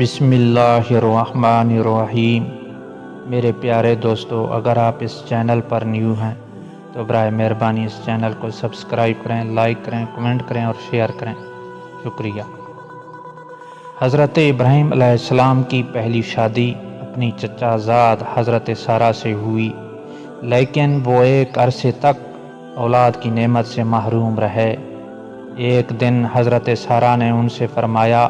بسم اللہ الرحمن الرحیم۔ میرے پیارے دوستو، اگر آپ اس چینل پر نیو ہیں تو برائے مہربانی اس چینل کو سبسکرائب کریں، لائک کریں، کمنٹ کریں اور شیئر کریں، شکریہ۔ حضرت ابراہیم علیہ السلام کی پہلی شادی اپنی چچا زاد حضرت سارہ سے ہوئی، لیکن وہ ایک عرصے تک اولاد کی نعمت سے محروم رہے۔ ایک دن حضرت سارہ نے ان سے فرمایا،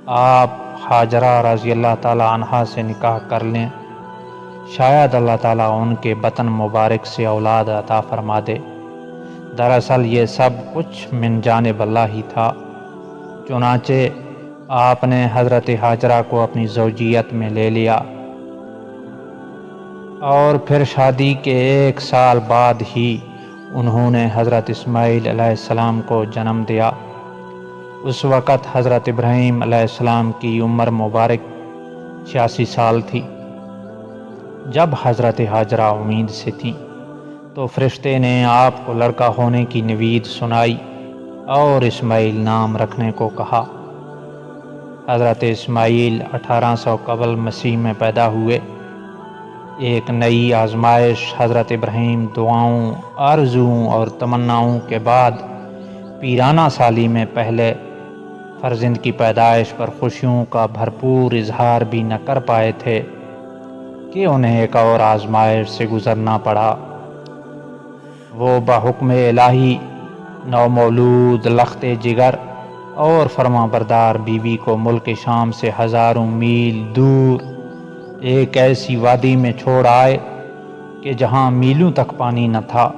آپ ہاجرہ رضی اللہ تعالیٰ عنہا سے نکاح کر لیں، شاید اللہ تعالیٰ ان کے بطن مبارک سے اولاد عطا فرما دے۔ دراصل یہ سب کچھ من جانب اللہ ہی تھا۔ چنانچہ آپ نے حضرت ہاجرہ کو اپنی زوجیت میں لے لیا اور پھر شادی کے 1 سال بعد ہی انہوں نے حضرت اسماعیل علیہ السلام کو جنم دیا۔ اس وقت حضرت ابراہیم علیہ السلام کی عمر مبارک 86 سال تھی۔ جب حضرت ہاجرہ امید سے تھیں تو فرشتے نے آپ کو لڑکا ہونے کی نوید سنائی اور اسماعیل نام رکھنے کو کہا۔ حضرت اسماعیل 1800 قبل مسیح میں پیدا ہوئے۔ ایک نئی آزمائش حضرت ابراہیم دعاؤں، آرزوؤں اور تمناؤں کے بعد پیرانہ سالی میں پہلے فرزند کی پیدائش پر خوشیوں کا بھرپور اظہار بھی نہ کر پائے تھے کہ انہیں ایک اور آزمائش سے گزرنا پڑا۔ وہ بحکم الہی نومولود لخت جگر اور فرما بردار بیوی کو ملک شام سے ہزاروں میل دور ایک ایسی وادی میں چھوڑ آئے کہ جہاں میلوں تک پانی نہ تھا،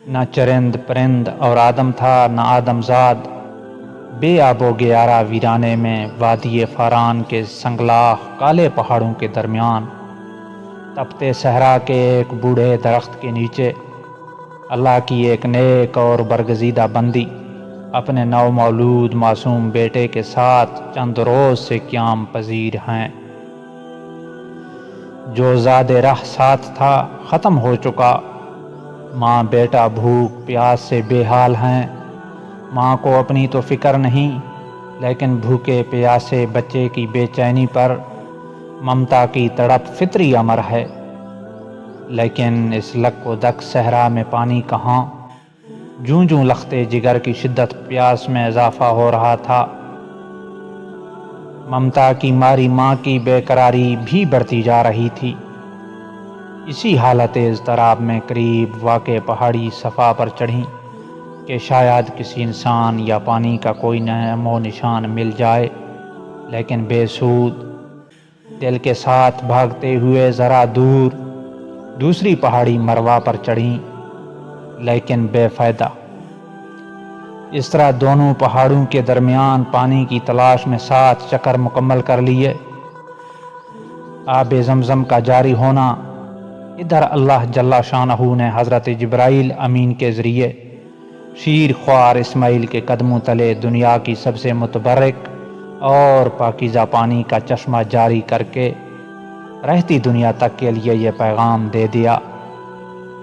نہ چرند پرند اور آدم تھا، نہ آدم زاد۔ بے آب و گیارہ ویرانے میں وادی فاران کے سنگلاخ کالے پہاڑوں کے درمیان تپتے صحرا کے ایک بوڑھے درخت کے نیچے اللہ کی ایک نیک اور برگزیدہ بندی اپنے نومولود معصوم بیٹے کے ساتھ چند روز سے قیام پذیر ہیں۔ جو زاد رہ ساتھ تھا ختم ہو چکا۔ ماں بیٹا بھوک پیاس سے بے حال ہیں۔ ماں کو اپنی تو فکر نہیں، لیکن بھوکے پیاسے بچے کی بے چینی پر ممتا کی تڑپ فطری امر ہے۔ لیکن اس لک و دک صحرا میں پانی کہاں؟ جوں جوں لختے جگر کی شدت پیاس میں اضافہ ہو رہا تھا، ممتا کی ماری ماں کی بے قراری بھی بڑھتی جا رہی تھی۔ اسی حالت اضطراب میں قریب واقع پہاڑی صفا پر چڑھیں کہ شاید کسی انسان یا پانی کا کوئی نام و نشان مل جائے، لیکن بے سود۔ دل کے ساتھ بھاگتے ہوئے ذرا دور دوسری پہاڑی مروا پر چڑھیں، لیکن بے فائدہ۔ اس طرح دونوں پہاڑوں کے درمیان پانی کی تلاش میں 7 چکر مکمل کر لیے۔ آب زمزم کا جاری ہونا، ادھر اللہ جل شانہ نے حضرت جبرائیل امین کے ذریعے شیر خوار اسماعیل کے قدموں تلے دنیا کی سب سے متبرک اور پاکیزہ پانی کا چشمہ جاری کر کے رہتی دنیا تک کے لیے یہ پیغام دے دیا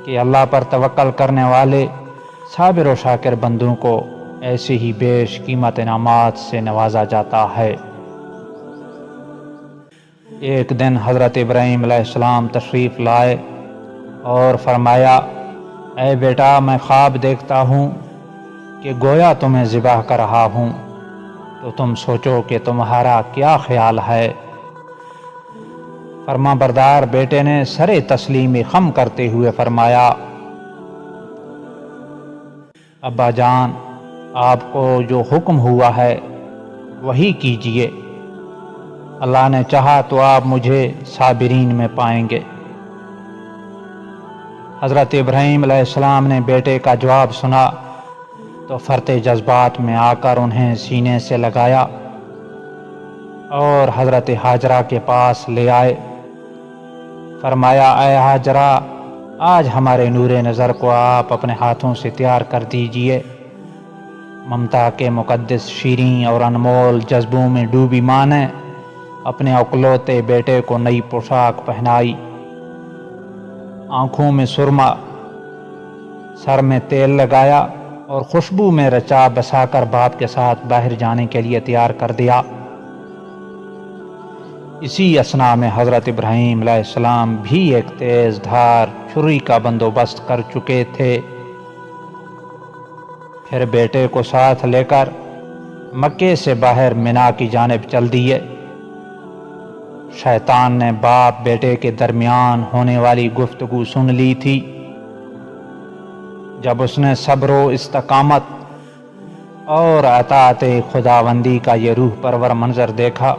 کہ اللہ پر توکل کرنے والے صابر و شاکر بندوں کو ایسے ہی بیش قیمت انعامات سے نوازا جاتا ہے۔ ایک دن حضرت ابراہیم علیہ السلام تشریف لائے اور فرمایا، اے بیٹا، میں خواب دیکھتا ہوں کہ گویا تمہیں ذبح کر رہا ہوں، تو تم سوچو کہ تمہارا کیا خیال ہے؟ فرما بردار بیٹے نے سرے تسلیم خم کرتے ہوئے فرمایا، ابا جان، آپ کو جو حکم ہوا ہے وہی کیجئے۔ اللہ نے چاہا تو آپ مجھے صابرین میں پائیں گے۔ حضرت ابراہیم علیہ السلام نے بیٹے کا جواب سنا تو فرتے جذبات میں آ کر انہیں سینے سے لگایا اور حضرت ہاجرہ کے پاس لے آئے۔ فرمایا، اے ہاجرہ، آج ہمارے نور نظر کو آپ اپنے ہاتھوں سے تیار کر دیجئے۔ ممتا کے مقدس شیریں اور انمول جذبوں میں ڈوبی ماں نے اپنے اکلوتے بیٹے کو نئی پوشاک پہنائی، آنکھوں میں سرما، سر میں تیل لگایا اور خوشبو میں رچا بسا کر باپ کے ساتھ باہر جانے کے لیے تیار کر دیا۔ اسی اثنا میں حضرت ابراہیم علیہ السلام بھی ایک تیز دھار چھری کا بندوبست کر چکے تھے۔ پھر بیٹے کو ساتھ لے کر مکے سے باہر مینا کی جانب چل دیے۔ شیطان نے باپ بیٹے کے درمیان ہونے والی گفتگو سن لی تھی۔ جب اس نے صبر و استقامت اور اطاعت خداوندی کا یہ روح پرور منظر دیکھا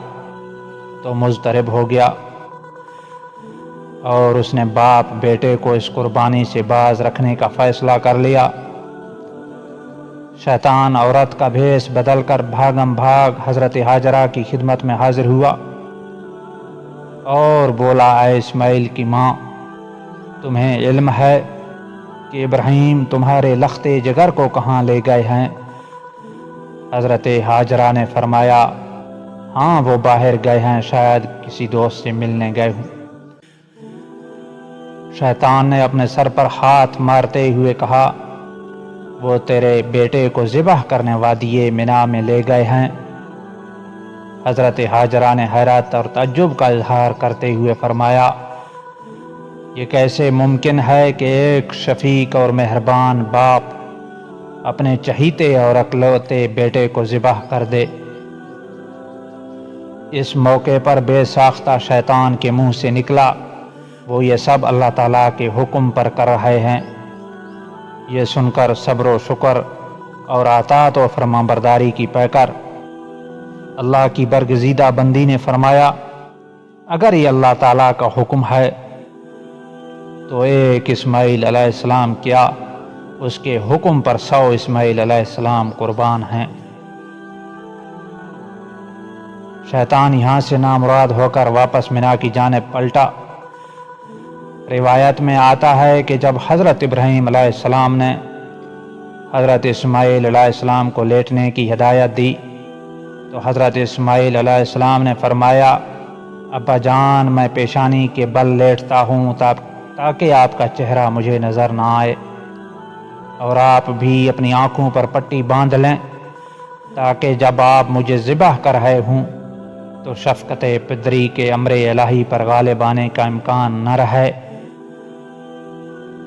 تو مضطرب ہو گیا، اور اس نے باپ بیٹے کو اس قربانی سے باز رکھنے کا فیصلہ کر لیا۔ شیطان عورت کا بھیس بدل کر بھاگم بھاگ حضرت ہاجرہ کی خدمت میں حاضر ہوا اور بولا، اے اسماعیل کی ماں، تمہیں علم ہے کہ ابراہیم تمہارے لختے جگر کو کہاں لے گئے ہیں؟ حضرت ہاجرہ نے فرمایا، ہاں وہ باہر گئے ہیں، شاید کسی دوست سے ملنے گئے ہوں۔ شیطان نے اپنے سر پر ہاتھ مارتے ہوئے کہا، وہ تیرے بیٹے کو ذبح کرنے وادی مینا میں لے گئے ہیں۔ حضرت ہاجرہ نے حیرت اور تعجب کا اظہار کرتے ہوئے فرمایا، یہ کیسے ممکن ہے کہ ایک شفیق اور مہربان باپ اپنے چہیتے اور اکلوتے بیٹے کو ذبح کر دے؟ اس موقع پر بے ساختہ شیطان کے منہ سے نکلا، وہ یہ سب اللہ تعالیٰ کے حکم پر کر رہے ہیں۔ یہ سن کر صبر و شکر اور اطاعت و فرمانبرداری کی پیکر اللہ کی برگزیدہ بندی نے فرمایا، اگر یہ اللہ تعالیٰ کا حکم ہے تو ایک اسماعیل علیہ السلام کیا، اس کے حکم پر 100 اسماعیل علیہ السلام قربان ہیں۔ شیطان یہاں سے نامراد ہو کر واپس مینا کی جانب پلٹا۔ روایت میں آتا ہے کہ جب حضرت ابراہیم علیہ السلام نے حضرت اسماعیل علیہ السلام کو لیٹنے کی ہدایت دی تو حضرت اسماعیل علیہ السلام نے فرمایا، ابا جان، میں پیشانی کے بل لیٹتا ہوں تاکہ آپ کا چہرہ مجھے نظر نہ آئے، اور آپ بھی اپنی آنکھوں پر پٹی باندھ لیں تاکہ جب آپ مجھے ذبح کر رہے ہوں تو شفقت پدری کے امر الہی پر غالب آنے کا امکان نہ رہے۔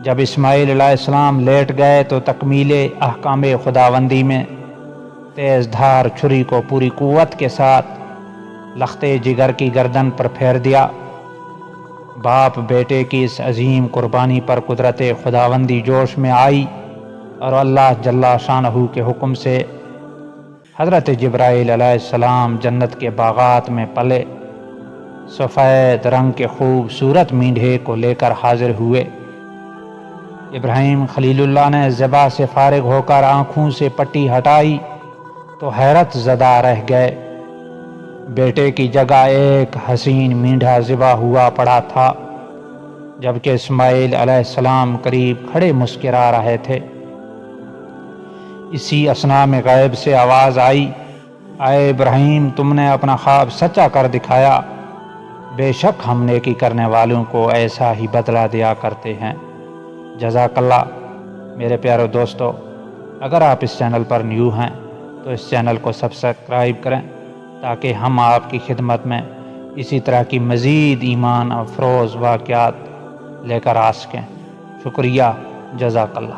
جب اسماعیل علیہ السلام لیٹ گئے تو تکمیل احکام خداوندی میں تیز دھار چھری کو پوری قوت کے ساتھ لختے جگر کی گردن پر پھیر دیا۔ باپ بیٹے کی اس عظیم قربانی پر قدرت خداوندی جوش میں آئی اور اللہ جل شانہ کے حکم سے حضرت جبرائیل علیہ السلام جنت کے باغات میں پلے سفید رنگ کے خوبصورت مینڈھے کو لے کر حاضر ہوئے۔ ابراہیم خلیل اللہ نے ذبح سے فارغ ہو کر آنکھوں سے پٹی ہٹائی تو حیرت زدہ رہ گئے۔ بیٹے کی جگہ ایک حسین مینڈھا ذبح ہوا پڑا تھا، جبکہ اسماعیل علیہ السلام قریب کھڑے مسکرا رہے تھے۔ اسی اثنا میں غیب سے آواز آئی، اے ابراہیم، تم نے اپنا خواب سچا کر دکھایا، بے شک ہم نیکی کرنے والوں کو ایسا ہی بدلہ دیا کرتے ہیں۔ جزاک اللہ۔ میرے پیارے دوستو، اگر آپ اس چینل پر نیو ہیں تو اس چینل کو سبسکرائب کریں تاکہ ہم آپ کی خدمت میں اسی طرح کی مزید ایمان افروز واقعات لے کر آ سکیں۔ شکریہ، جزاک اللہ۔